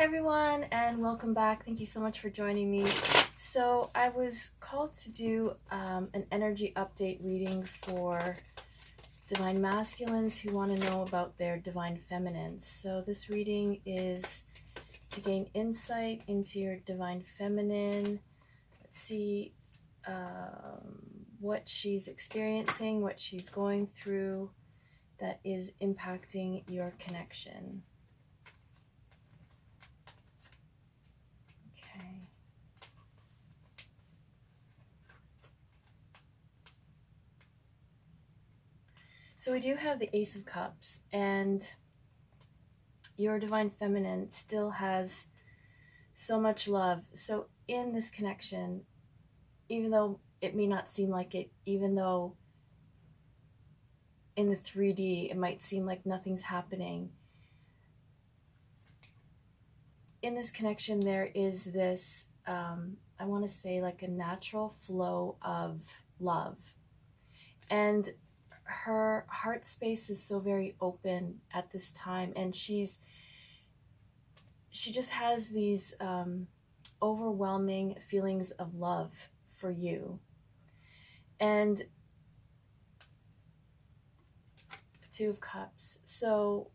Everyone, and welcome back. Thank you so much for joining me. So I was called to do an energy update reading for divine masculines who want to know about their divine feminines. So this reading is to gain insight into your divine feminine. Let's see what she's experiencing, what she's going through that is impacting your connection. So we do have the Ace of Cups, and your divine feminine still has so much love. So in this connection, even though it may not seem like it, even though in the 3D it might seem like nothing's happening, in this connection there is this, I want to say, like a natural flow of love. And her heart space is so very open at this time, and she just has these overwhelming feelings of love for you. And Two of Cups, so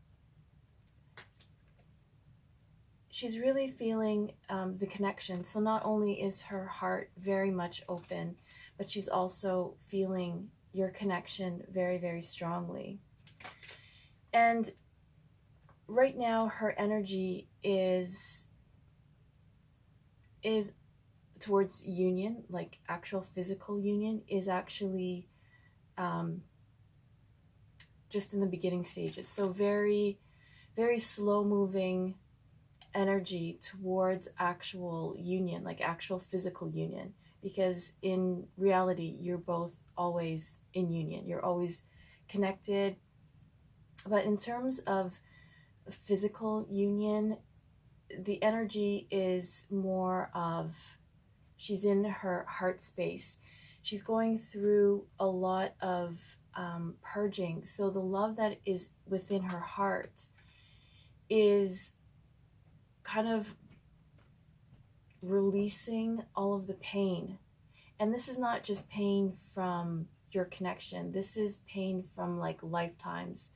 she's really feeling the connection. So not only is her heart very much open, but she's also feeling your connection very, very strongly. And right now her energy is towards union, like actual physical union, is actually just in the beginning stages. So very, very slow moving energy towards actual union, like actual physical union, because in reality you're both always in union, you're always connected. But in terms of physical union, the energy is more of, she's in her heart space, she's going through a lot of purging. So the love that is within her heart is kind of releasing all of the pain. And this is not just pain from your connection, this is pain from like lifetimes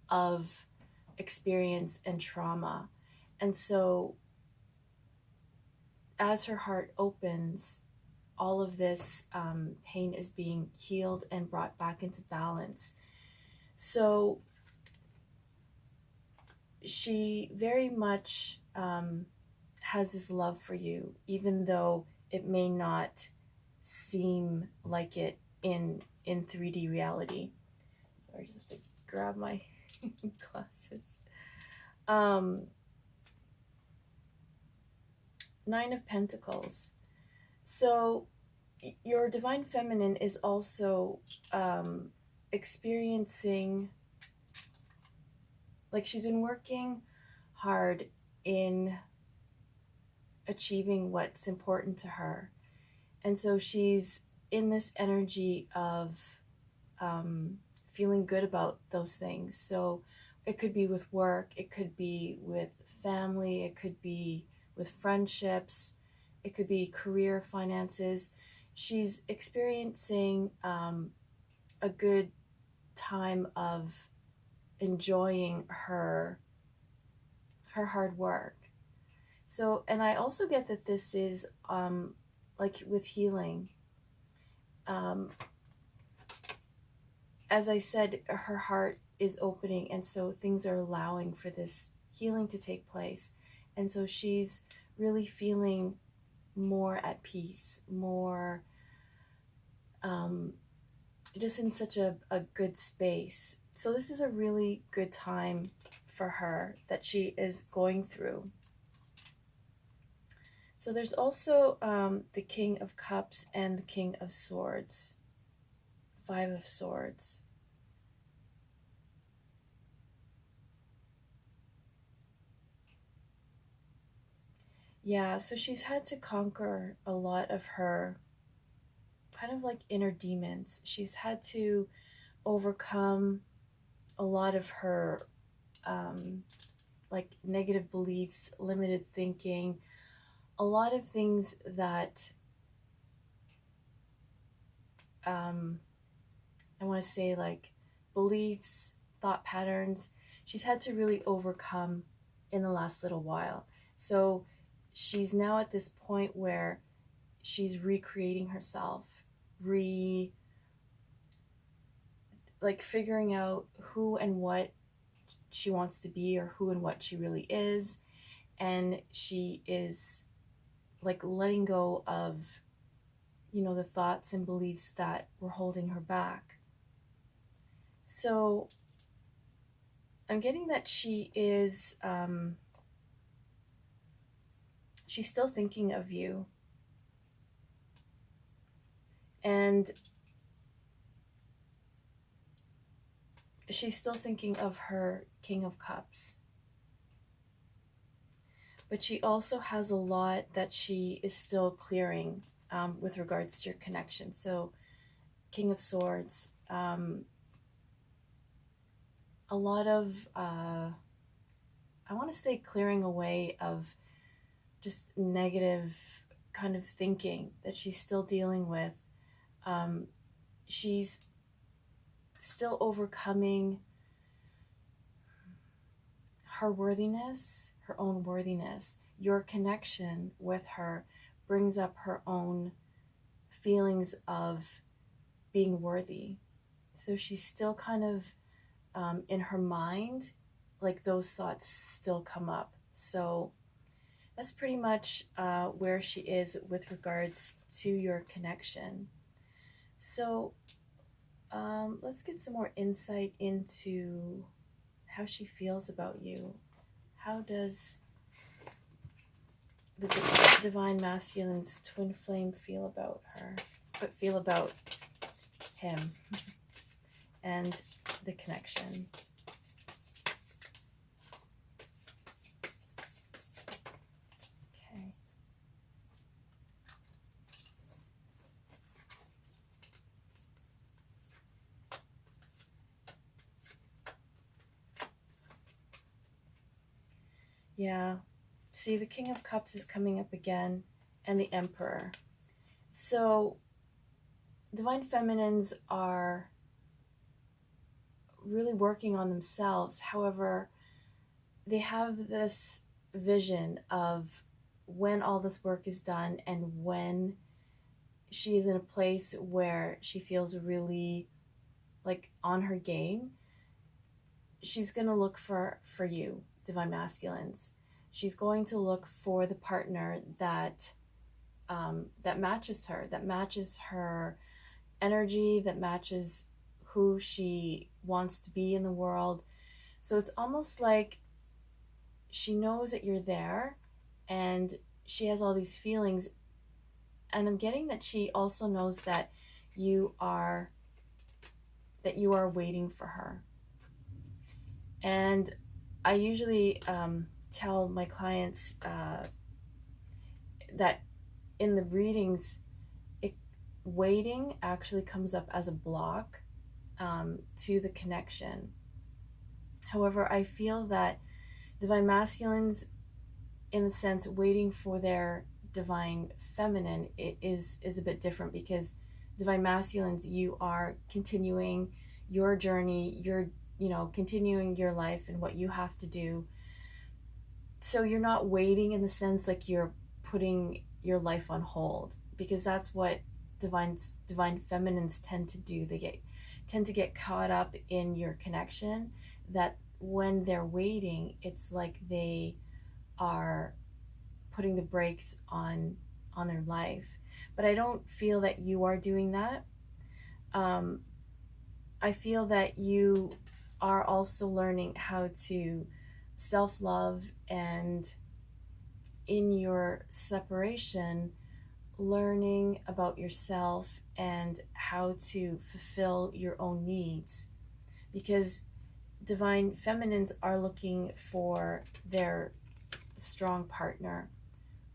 of experience and trauma. And so as her heart opens, all of this pain is being healed and brought back into balance. So she very much has this love for you, even though it may not seem like it in 3D reality. I just have to grab my glasses. Nine of Pentacles. So your divine feminine is also experiencing, like she's been working hard in achieving what's important to her. And so she's in this energy of feeling good about those things. So it could be with work, it could be with family, it could be with friendships, it could be career, finances. She's experiencing a good time of enjoying her hard work. So, and I also get that this is like with healing. As I said, her heart is opening, and so things are allowing for this healing to take place. And so she's really feeling more at peace, more just in such a good space. So this is a really good time for her that she is going through. So there's also the King of Cups and the King of Swords. Five of Swords. Yeah, so she's had to conquer a lot of her kind of like inner demons. She's had to overcome a lot of her like negative beliefs, limited thinking, a lot of things that I want to say, like beliefs, thought patterns, she's had to really overcome in the last little while. So she's now at this point where she's recreating herself, re like figuring out who and what she wants to be, or who and what she really is. And she is like letting go of, you know, the thoughts and beliefs that were holding her back. So I'm getting that she is, she's still thinking of you. And she's still thinking of her King of Cups. But she also has a lot that she is still clearing with regards to your connection. So King of Swords, a lot of, I want to say, clearing away of just negative kind of thinking that she's still dealing with. She's still overcoming her worthiness, her own worthiness. Your connection with her brings up her own feelings of being worthy. So she's still kind of in her mind, like those thoughts still come up. So that's pretty much where she is with regards to your connection. So let's get some more insight into how she feels about you. How does the Divine Masculine's twin flame feel about her, but feel about him and the connection? Okay. Yeah. See, the King of Cups is coming up again, and the Emperor. So Divine Feminines are really working on themselves. However, they have this vision of when all this work is done and when she is in a place where she feels really like on her game, she's going to look for you, Divine Masculines. She's going to look for the partner that that matches her energy, that matches who she wants to be in the world. So it's almost like she knows that you're there and she has all these feelings. And I'm getting that she also knows that you are waiting for her. And I usually tell my clients that in the readings, waiting actually comes up as a block to the connection. However, I feel that Divine Masculines, in the sense waiting for their Divine Feminine, is a bit different, because Divine Masculines, you are continuing your journey, you're continuing your life and what you have to do. So you're not waiting in the sense like you're putting your life on hold, because that's what divine feminines tend to do. They tend to get caught up in your connection, that when they're waiting, it's like they are putting the brakes on their life. But I don't feel that you are doing that. I feel that you are also learning how to self-love, and in your separation, learning about yourself and how to fulfill your own needs. Because Divine Feminines are looking for their strong partner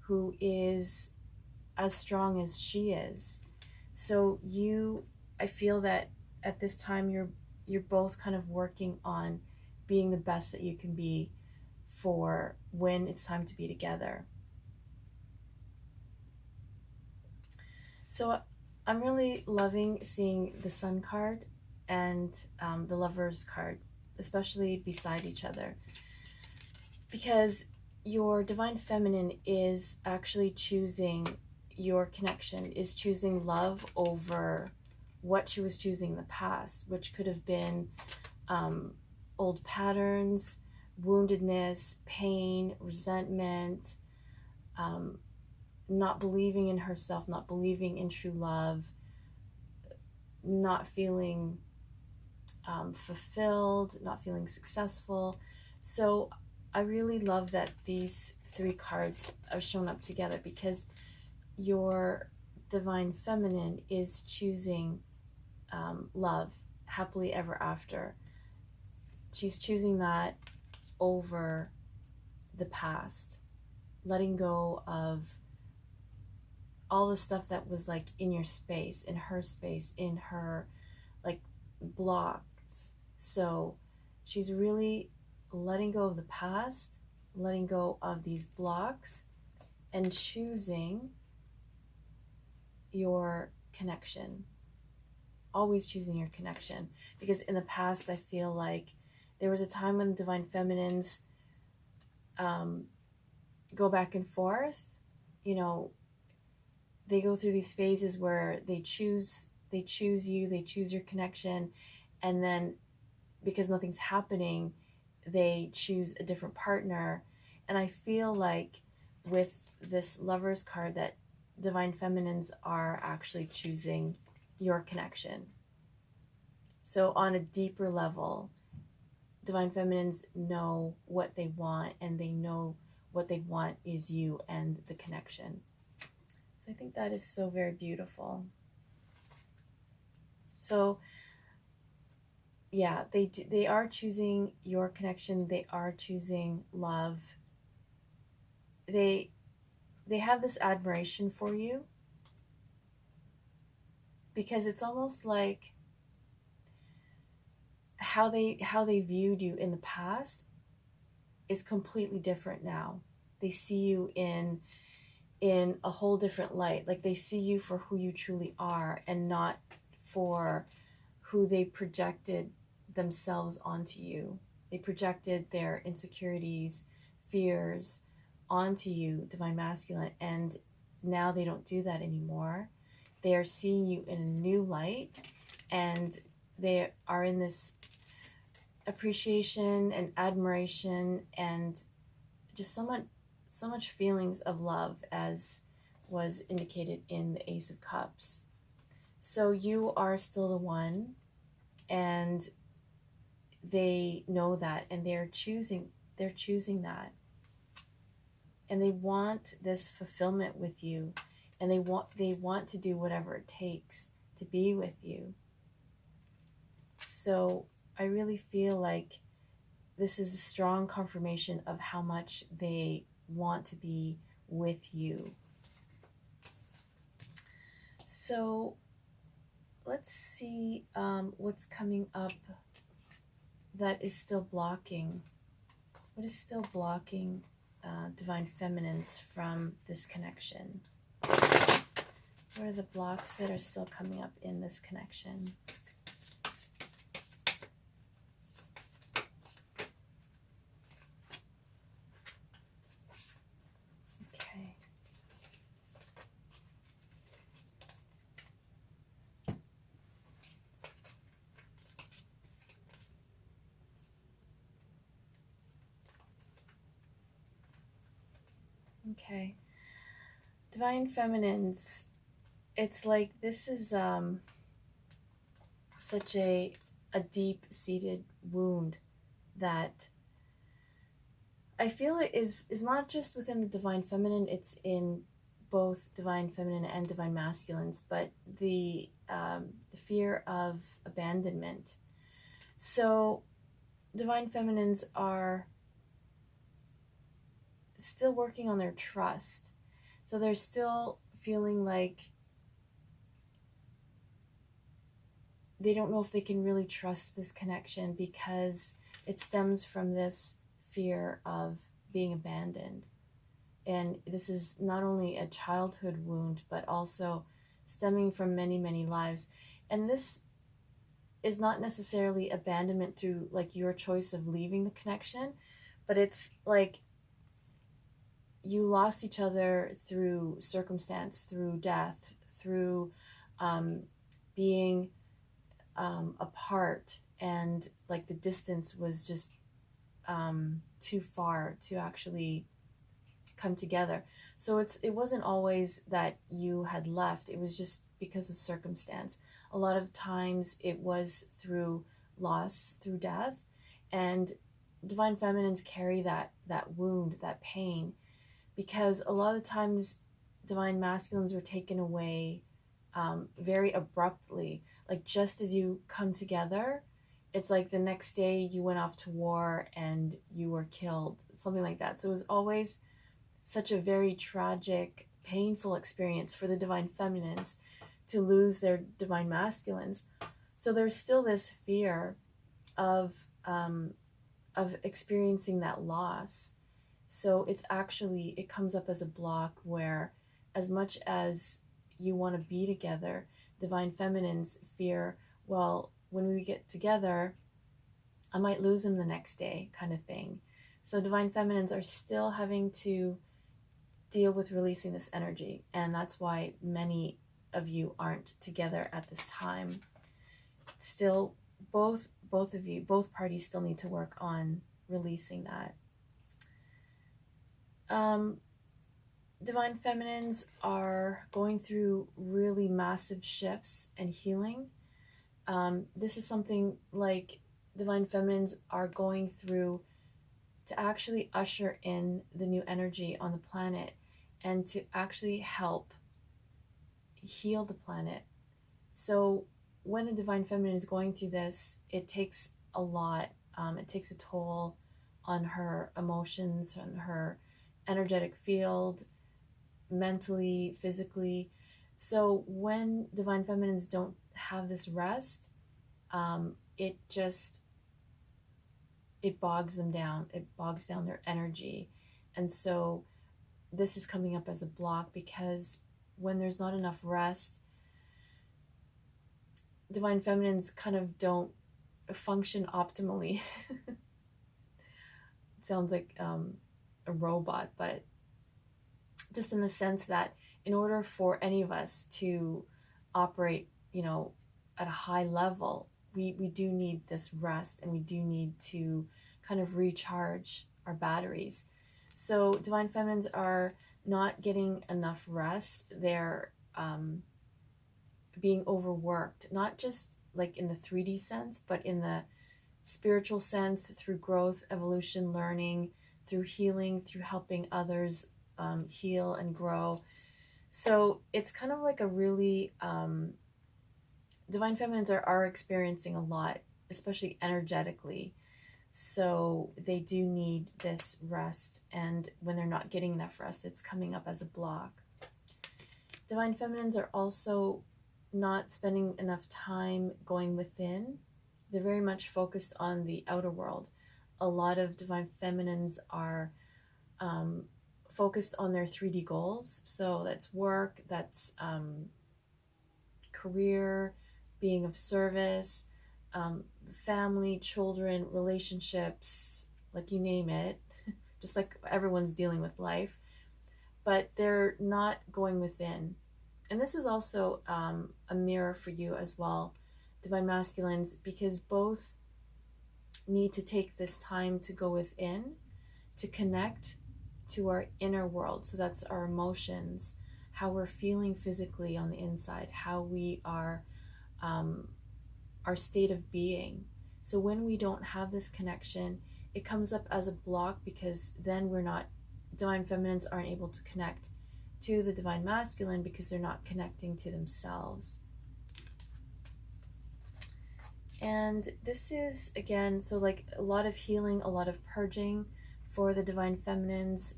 who is as strong as she is. So I feel that at this time you're both kind of working on being the best that you can be for when it's time to be together. So I'm really loving seeing the Sun card and the Lovers card, especially beside each other, because your Divine Feminine is actually choosing your connection, is choosing love over what she was choosing in the past, which could have been old patterns, woundedness, pain, resentment, not believing in herself, not believing in true love, not feeling fulfilled, not feeling successful. So I really love that these three cards are shown up together, because your Divine Feminine is choosing love, happily ever after. She's choosing that over the past, letting go of all the stuff that was like in your space, in her like blocks. So she's really letting go of the past, letting go of these blocks, and choosing your connection. Always choosing your connection. Because in the past, I feel like there was a time when Divine Feminines go back and forth. You know, they go through these phases where they choose you, they choose your connection, and then because nothing's happening, they choose a different partner. And I feel like with this Lovers card that Divine Feminines are actually choosing your connection. So on a deeper level, Divine Feminines know what they want, and they know what they want is you and the connection. So I think that is so very beautiful. So yeah, they are choosing your connection. They are choosing love. They have this admiration for you, because it's almost like how they viewed you in the past is completely different now. They see you in a whole different light. Like they see you for who you truly are, and not for who they projected themselves onto you. They projected their insecurities, fears onto you, Divine Masculine, and now they don't do that anymore. They are seeing you in a new light, and they are in this appreciation and admiration, and just so much feelings of love, as was indicated in the Ace of Cups. So you are still the one, and they know that, and they're choosing that, and they want this fulfillment with you, and they want to do whatever it takes to be with you. So I really feel like this is a strong confirmation of how much they want to be with you. So let's see what's coming up that is still blocking. What is still blocking Divine Feminines from this connection? What are the blocks that are still coming up in this connection? Okay. Okay. Divine Feminines, it's like this is such a deep-seated wound that I feel it is not just within the Divine Feminine, it's in both Divine Feminine and Divine Masculines, but the fear of abandonment. So Divine Feminines are still working on their trust. So they're still feeling like they don't know if they can really trust this connection, because it stems from this fear of being abandoned. And this is not only a childhood wound, but also stemming from many, many lives. And this is not necessarily abandonment through like your choice of leaving the connection, but it's like you lost each other through circumstance, through death, through being apart, and like the distance was just too far to actually come together. So it wasn't always that you had left, it was just because of circumstance. A lot of times it was through loss, through death, and divine feminines carry that wound, that pain, because a lot of times divine masculines were taken away very abruptly. Like just as you come together, it's like the next day you went off to war and you were killed, something like that. So it was always such a very tragic, painful experience for the divine feminines to lose their divine masculines. So there's still this fear of experiencing that loss. So it's actually, it comes up as a block where, as much as you want to be together, divine feminines fear, well, when we get together, I might lose him the next day, kind of thing. So divine feminines are still having to deal with releasing this energy, and that's why many of you aren't together at this time. Still, both of you, both parties still need to work on releasing that. Divine feminines are going through really massive shifts and healing. This is something like divine feminines are going through to actually usher in the new energy on the planet and to actually help heal the planet. So when the divine feminine is going through this, it takes a lot. It takes a toll on her emotions, on her energetic field, mentally, physically. So when divine feminines don't have this rest, it bogs them down. It bogs down their energy. And so this is coming up as a block, because when there's not enough rest, divine feminines kind of don't function optimally. It sounds like a robot, but just in the sense that in order for any of us to operate, at a high level, we do need this rest, and we do need to kind of recharge our batteries. So divine feminines are not getting enough rest. They're being overworked, not just like in the 3D sense, but in the spiritual sense, through growth, evolution, learning, through healing, through helping others heal and grow. So it's kind of like a really divine feminines are experiencing a lot, especially energetically. So they do need this rest, and when they're not getting enough rest, it's coming up as a block. Divine feminines are also not spending enough time going within. They're very much focused on the outer world. A lot of divine feminines are focused on their 3D goals. So that's work, that's career, being of service, family, children, relationships, like you name it, just like everyone's dealing with life, but they're not going within. And this is also a mirror for you as well, divine masculines, because both need to take this time to go within, to connect to our inner world. So that's our emotions, how we're feeling physically on the inside, how we are, our state of being. So when we don't have this connection, it comes up as a block, because then divine feminines aren't able to connect to the divine masculine, because they're not connecting to themselves. And this is, again, so like a lot of healing, a lot of purging for the divine feminines.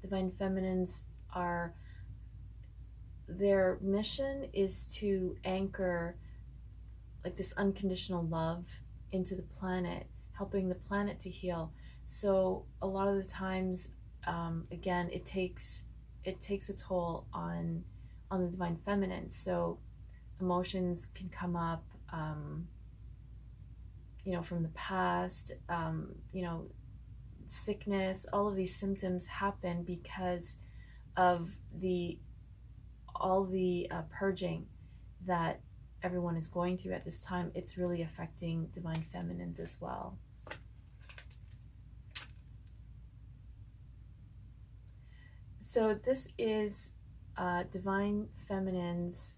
Divine feminines are, their mission is to anchor like this unconditional love into the planet, helping the planet to heal. So a lot of the times, again, it takes a toll on the divine feminine. So emotions can come up, from the past, sickness. All of these symptoms happen because of the all the purging that everyone is going through at this time. It's really affecting divine feminines as well. So this is divine feminine's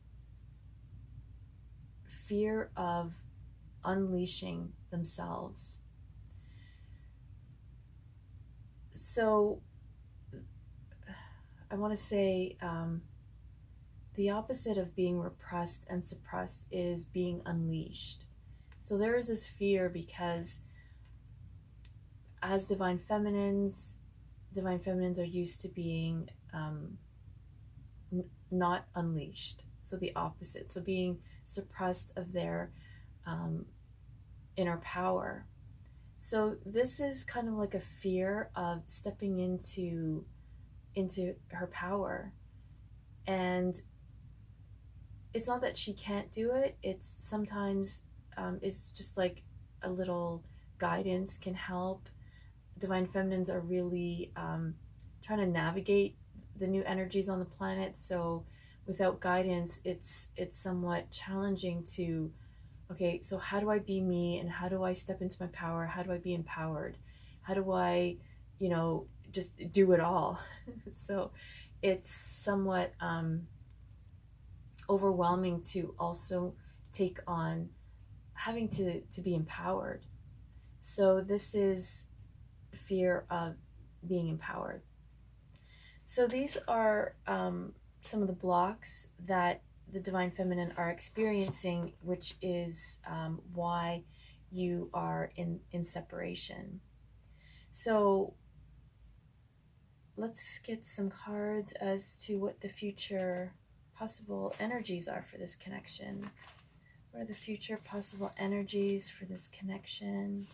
fear of unleashing themselves. So I want to say the opposite of being repressed and suppressed is being unleashed. So there is this fear because as divine feminines are used to being not unleashed. So the opposite. So being suppressed of their inner power. So this is kind of like a fear of stepping into her power. And it's not that she can't do it. It's sometimes it's just like a little guidance can help. Divine feminines are really trying to navigate the new energies on the planet. So without guidance, it's somewhat challenging to, okay, so how do I be me, and how do I step into my power? How do I be empowered? How do I, just do it all? So it's somewhat overwhelming to also take on having to be empowered. So this is fear of being empowered. So these are some of the blocks that the divine feminine are experiencing, which is why you are in separation. So let's get some cards as to what the future possible energies are for this connection. What are the future possible energies for this connection?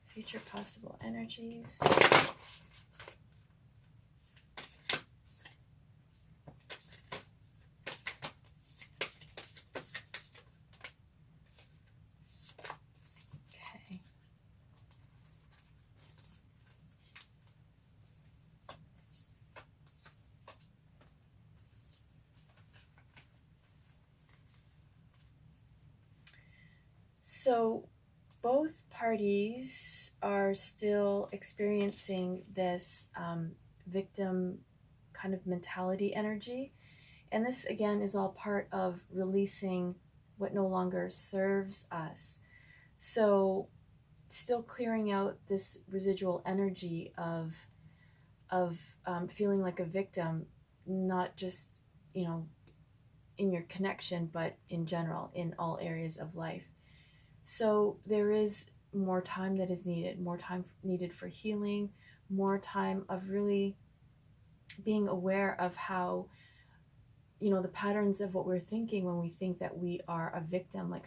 Future possible energies. Okay. So both parties are still experiencing this victim kind of mentality energy. And this, again, is all part of releasing what no longer serves us. So still clearing out this residual energy of feeling like a victim, not just, in your connection, but in general, in all areas of life. So there is more time that is needed, more time needed for healing, more time of really being aware of how, the patterns of what we're thinking when we think that we are a victim, like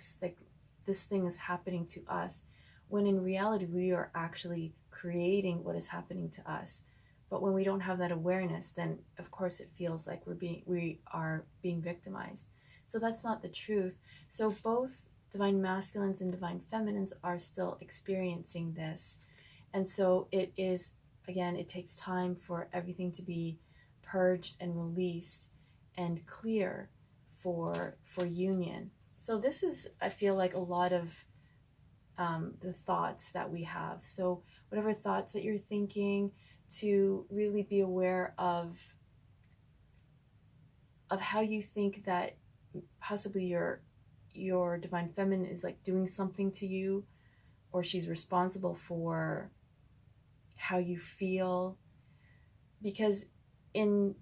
this thing is happening to us, when in reality we are actually creating what is happening to us. But when we don't have that awareness, then of course it feels like we are being victimized. So that's not the truth. So both divine masculines and divine feminines are still experiencing this. And so it is, again, it takes time for everything to be purged and released and clear for union. So this is, I feel like, a lot of the thoughts that we have. So whatever thoughts that you're thinking, to really be aware of how you think that possibly your divine feminine is like doing something to you, or she's responsible for how you feel. Because in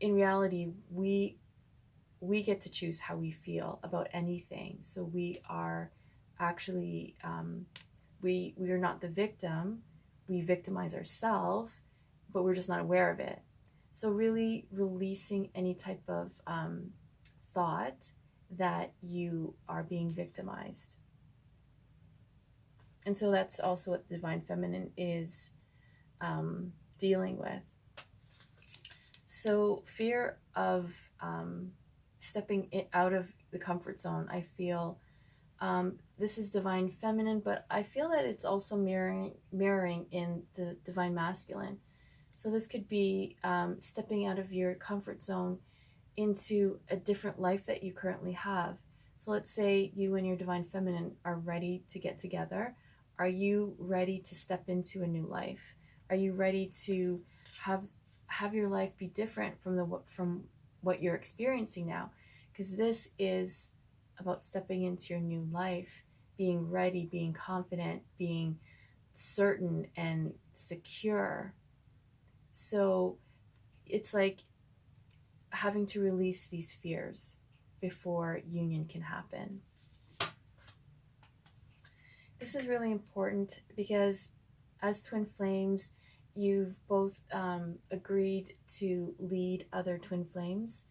reality, we get to choose how we feel about anything. So we are actually we are not the victim. We victimize ourselves, but we're just not aware of it. So really releasing any type of thought that you are being victimized. And so that's also what the divine feminine is dealing with. So fear of stepping out of the comfort zone, I feel this is divine feminine, but I feel that it's also mirroring in the divine masculine. So this could be stepping out of your comfort zone into a different life that you currently have. So let's say you and your divine feminine are ready to get together. Are you ready to step into a new life? Are you ready to have your life be different from what you're experiencing now? Because this is about stepping into your new life, being ready, being confident, being certain and secure. So it's like having to release these fears before union can happen. This is really important because as twin flames, you've both agreed to lead other twin flames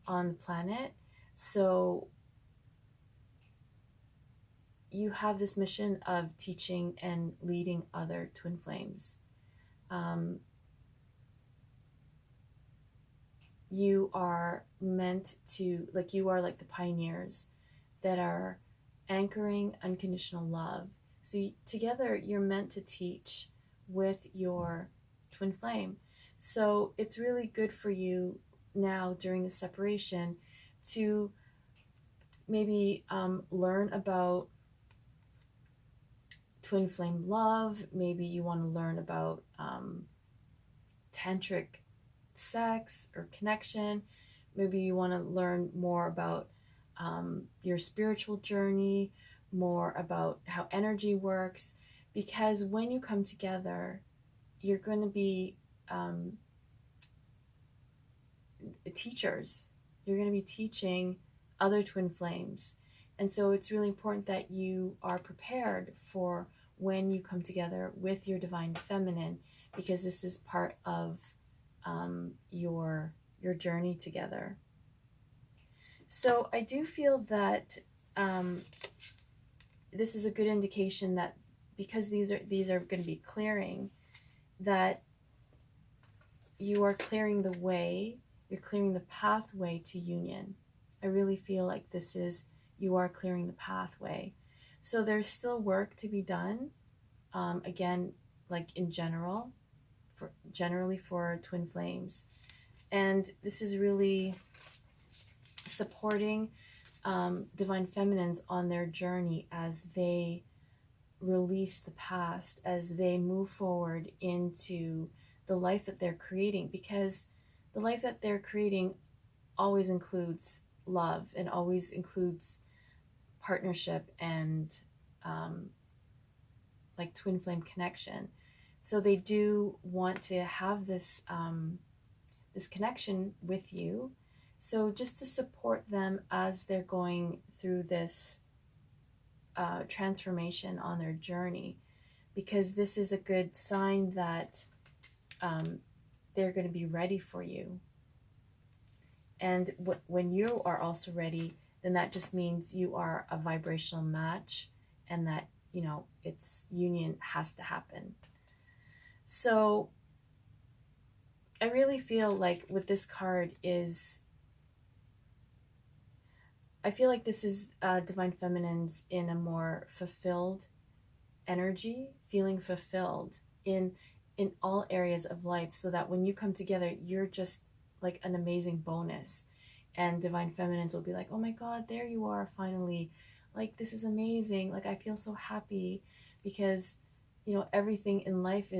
on the planet. So you have this mission of teaching and leading other twin flames. You are meant to, like, you are like the pioneers that are anchoring unconditional love. So together you're meant to teach with your twin flame. So it's really good for you now during the separation to maybe learn about twin flame love. Maybe you want to learn about tantric sex or connection. Maybe you want to learn more about your spiritual journey, more about how energy works, because when you come together, you're going to be teachers. You're going to be teaching other twin flames. And so it's really important that you are prepared for when you come together with your divine feminine, because this is part of your journey together. So I do feel that this is a good indication that because these are going to be clearing, that you are clearing the way, you're clearing the pathway to union. I really feel like you are clearing the pathway. So there's still work to be done. Again, like in generally for twin flames. And this is really supporting divine feminines on their journey as they release the past, as they move forward into the life that they're creating, because the life that they're creating always includes love and always includes partnership and like twin flame connection. So they do want to have this this connection with you. So just to support them as they're going through this transformation on their journey, because this is a good sign that they're going to be ready for you. And when you are also ready, then that just means you are a vibrational match, and that, you know, it's union has to happen. So I really feel like with this card I feel like this is divine feminines in a more fulfilled energy, feeling fulfilled in all areas of life, so that when you come together, you're just like an amazing bonus. And divine feminines will be like, oh my God, there you are finally. Like, this is amazing. Like, I feel so happy because, you know, everything in life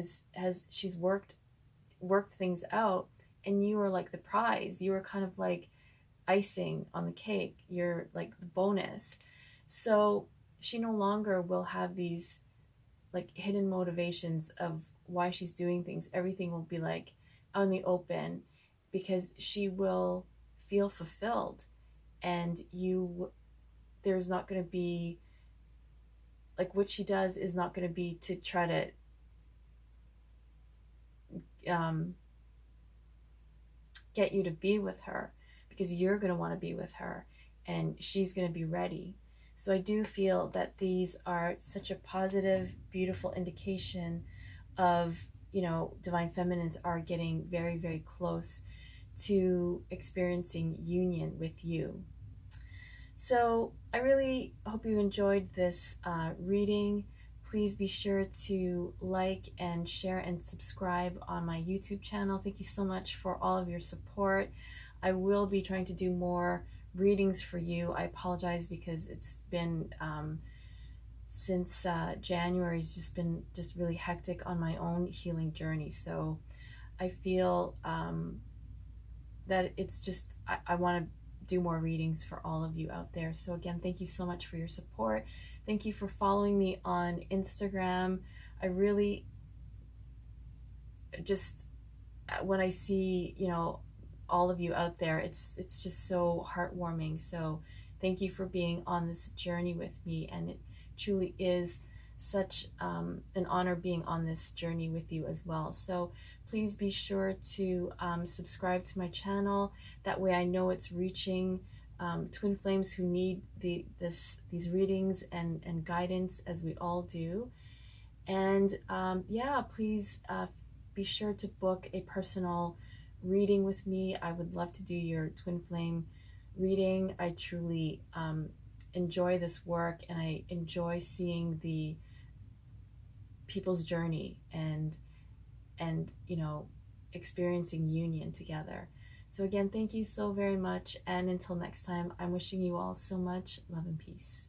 she's worked things out, and you are like the prize. You are kind of like icing on the cake. You're like the bonus. So she no longer will have these like hidden motivations of why she's doing things. Everything will be like out in the open, because she will feel fulfilled, and there's not going to be like, what she does is not going to be to try to get you to be with her, because you're going to want to be with her and she's going to be ready. So I do feel that these are such a positive, beautiful indication of, you know, divine feminines are getting very, very close to experiencing union with you. So I really hope you enjoyed this reading. Please be sure to like and share and subscribe on my YouTube channel. Thank you so much for all of your support. I will be trying to do more readings for you. I apologize because it's been since January, it's just been just really hectic on my own healing journey. So I feel that it's just, I want to do more readings for all of you out there. So again, thank you so much for your support. Thank you for following me on Instagram. I really just, when I see, you know, all of you out there, it's just so heartwarming. So thank you for being on this journey with me, and it truly is such an honor being on this journey with you as well. So please be sure to subscribe to my channel. That way I know it's reaching twin flames who need these readings and guidance, as we all do. And yeah, please be sure to book a personal reading with me. I would love to do your twin flame reading. I truly enjoy this work, and I enjoy seeing the people's journey and you know, experiencing union together. So again, thank you so very much, and until next time, I'm wishing you all so much love and peace.